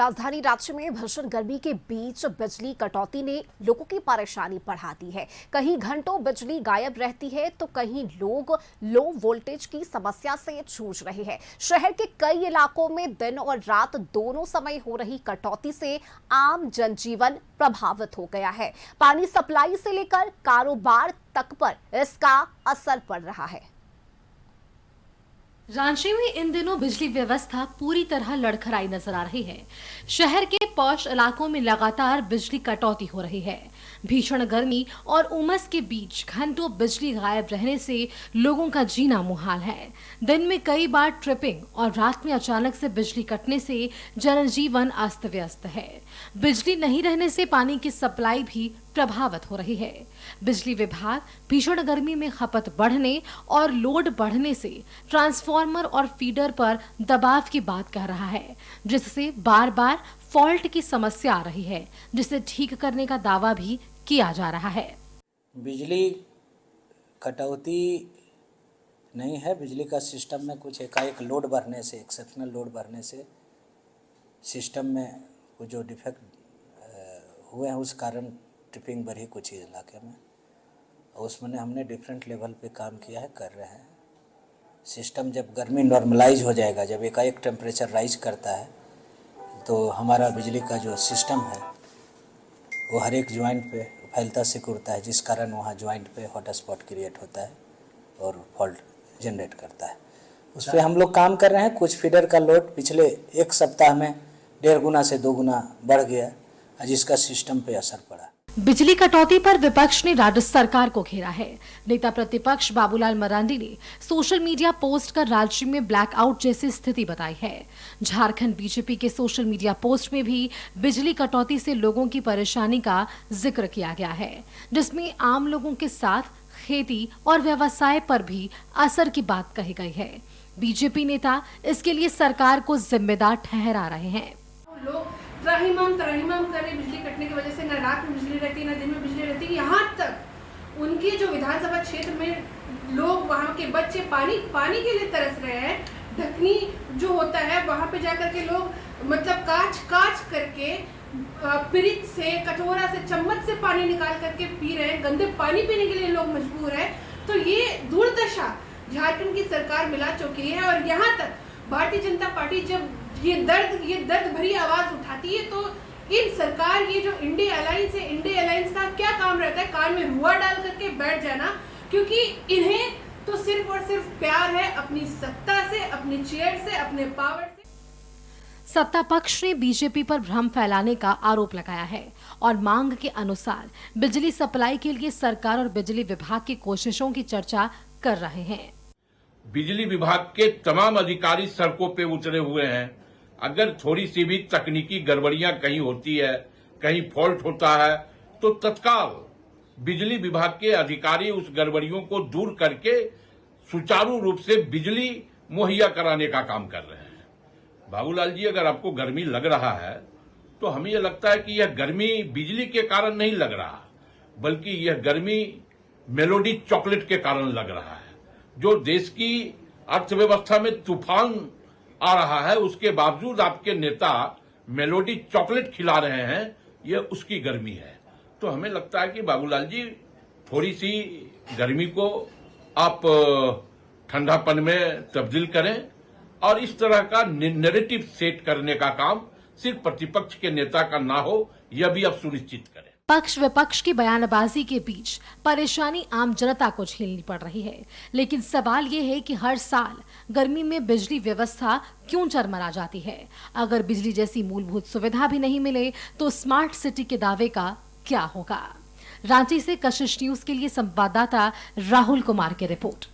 राजधानी रांची में भीषण गर्मी के बीच बिजली कटौती ने लोगों की परेशानी बढ़ा दी है। कहीं घंटों बिजली गायब रहती है तो कहीं लोग लो वोल्टेज की समस्या से जूझ रहे हैं। शहर के कई इलाकों में दिन और रात दोनों समय हो रही कटौती से आम जनजीवन प्रभावित हो गया है। पानी सप्लाई से लेकर कारोबार तक पर इसका असर पड़ रहा है। रांची में इन दिनों बिजली व्यवस्था पूरी तरह लड़खड़ाई नजर आ रही है। शहर के पॉश इलाकों में लगातार बिजली कटौती हो रही है। भीषण गर्मी और उमस के बीच घंटों बिजली गायब रहने से लोगों का जीना मुहाल है। दिन में कई बार ट्रिपिंग और रात में अचानक से बिजली कटने से जनजीवन अस्त व्यस्त है। बिजली नहीं रहने से पानी की सप्लाई भी प्रभावित हो रही है। बिजली विभाग भीषण गर्मी में खपत बढ़ने और लोड बढ़ने से ट्रांसफार्मर और फीडर पर दबाव की बात कह रहा है, जिससे बार बार फॉल्ट की समस्या आ रही है, जिसे ठीक करने का दावा भी किया जा रहा है। बिजली कटौती नहीं है, बिजली का सिस्टम में कुछ एकाएक लोड बढ़ने से, एक्सेप्शनल लोड बढ़ने से सिस्टम में कुछ जो डिफेक्ट हुए हैं उस कारण ट्रिपिंग बढ़ी कुछ इलाके में, और उसमें हमने डिफरेंट लेवल पे काम किया है, कर रहे हैं। सिस्टम जब गर्मी नॉर्मलाइज हो जाएगा, जब एकाएक टेम्परेचर राइज करता है तो हमारा बिजली का जो सिस्टम है वो हर एक जॉइंट पे फैलता सिकुड़ता है, जिस कारण वहाँ जॉइंट पे हॉट स्पॉट क्रिएट होता है और फॉल्ट जनरेट करता है। उस पर हम लोग काम कर रहे हैं। कुछ फीडर का लोड पिछले एक सप्ताह में 1.5 गुना से 2 गुना बढ़ गया, जिसका सिस्टम पे असर पड़ा। बिजली कटौती पर विपक्ष ने राज्य सरकार को घेरा है। नेता प्रतिपक्ष बाबूलाल मरांडी ने सोशल मीडिया पोस्ट कर राज्य में ब्लैकआउट जैसी स्थिति बताई है। झारखंड बीजेपी के सोशल मीडिया पोस्ट में भी बिजली कटौती से लोगों की परेशानी का जिक्र किया गया है, जिसमें आम लोगों के साथ खेती और व्यवसाय पर भी असर की बात कही गई है। बीजेपी नेता इसके लिए सरकार को जिम्मेदार ठहरा रहे हैं। त्राहिमाम कर रहे बिजली कटने की वजह से, न रात में बिजली रहती है न दिन में बिजली रहती है। यहाँ तक उनके जो विधानसभा क्षेत्र में लोग, वहाँ के बच्चे पानी के लिए तरस रहे हैं। ढकनी जो होता है वहाँ पे जाकर के लोग मतलब काच करके पिरिच से, कटोरा से, चम्मच से पानी निकाल करके पी रहे हैं। गंदे पानी पीने के लिए लोग मजबूर हैं। तो ये दुर्दशा झारखंड की सरकार मिला चुकी है। और यहाँ तक भारतीय जनता पार्टी जब ये दर्द भरी आवाज उठाती है तो इन सरकार, ये जो इंडिया अलायंस है, इंडिया अलायंस का क्या काम रहता है? कान में रुआ डाल करके बैठ जाना, क्योंकि इन्हें तो सिर्फ और सिर्फ प्यार है अपनी सत्ता से, अपनी चेयर से, अपने पावर से। सत्ता पक्ष ने बीजेपी पर भ्रम फैलाने का आरोप लगाया है और मांग के अनुसार बिजली सप्लाई के लिए सरकार और बिजली विभाग की कोशिशों की चर्चा कर रहे हैं। बिजली विभाग के तमाम अधिकारी सड़कों पे उतरे हुए हैं। अगर थोड़ी सी भी तकनीकी गड़बड़ियां कहीं होती है, कहीं फॉल्ट होता है, तो तत्काल बिजली विभाग के अधिकारी उस गड़बड़ियों को दूर करके सुचारू रूप से बिजली मुहैया कराने का काम कर रहे हैं। बाबूलाल जी, अगर आपको गर्मी लग रहा है तो हमें यह लगता है कि यह गर्मी बिजली के कारण नहीं लग रहा, बल्कि यह गर्मी मेलोडी चॉकलेट के कारण लग रहा है। जो देश की अर्थव्यवस्था में तूफान आ रहा है, उसके बावजूद आपके नेता मेलोडी चॉकलेट खिला रहे हैं, यह उसकी गर्मी है। तो हमें लगता है कि बाबूलाल जी, थोड़ी सी गर्मी को आप ठंडापन में तब्दील करें और इस तरह का नैरेटिव सेट करने का काम सिर्फ प्रतिपक्ष के नेता का ना हो, यह भी आप सुनिश्चित करें। पक्ष विपक्ष की बयानबाजी के बीच परेशानी आम जनता को झेलनी पड़ रही है, लेकिन सवाल ये है कि हर साल गर्मी में बिजली व्यवस्था क्यों चरमरा जाती है? अगर बिजली जैसी मूलभूत सुविधा भी नहीं मिले तो स्मार्ट सिटी के दावे का क्या होगा? रांची से कशिश न्यूज के लिए संवाददाता राहुल कुमार की रिपोर्ट।